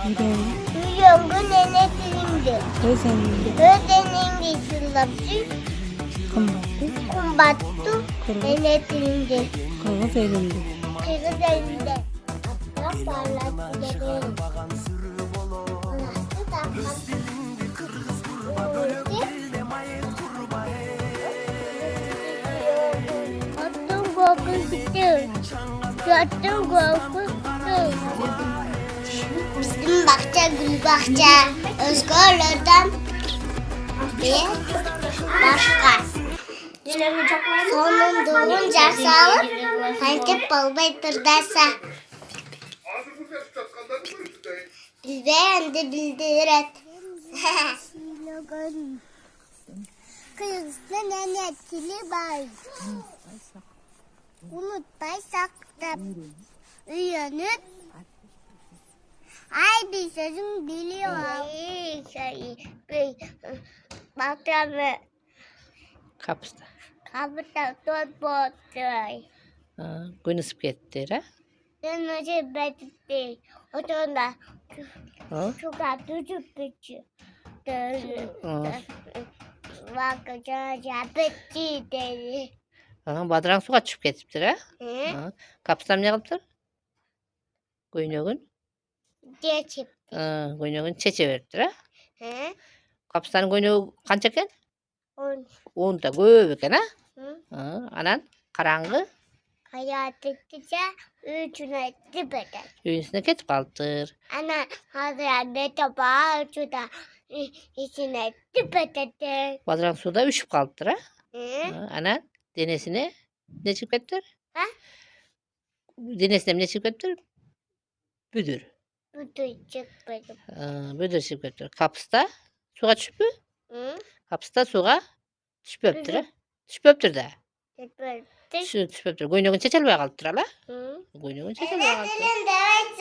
Uyumun ene tilinde. Özeninde sırlapçı. Kumbattu. Ene tilinde. Kırgız elinde. Atlar parlattı bebeğim. Anası takmattı. Attım korkusu. Yattım korkusu. Bizim bahçe gül bahçe. Özgürlükten bir başka. Sonunda sağlık. Kayıtıp balbaytırdaysa. Biz beğendi bildiret. Kızın enetili bay. Unutmaysak da uyanıp haydi sözüm biliyor. Bakramı. Kapısta. Kapıda tot boğazı. Gün ısıp gitti ha? Ben önce betti. O da çok atıcı bitti. Bakacağım bitti dedi. Badıran suga çıkıp ketiptir ha? Kapıstam ne kılıptır? Göynөгүн. Geçip. Göynөгүн çeçe beriptir ha? He? Kapıstanın göynögü kança eken? 10. 10 ta көп eken ha? Hı? Anan karangı Hayattıkça üçüne dibeder. üyünsüne ketip kalıptır. Ana hazır ne tabağı şurada içine dibeder. Badıran suda üşüp kalıptır ha? Hı? Anan denesine ne çıkıp ketiptir? Ha? Denesine ne çıkıp ketiptir? Büdür. Bütün çıkmadı. Büdür çıkıp ketiptir. Kapısta suga düşüp mü? Hı? Kapısta suga düşüp öptür ha? Düşüp öptür da. Dibeder. Şu düşüp öptür. Göynөгүн çeçelbey kalıptır ala. Hı? Göynөгүн çeçelbey kalıptır. Evet,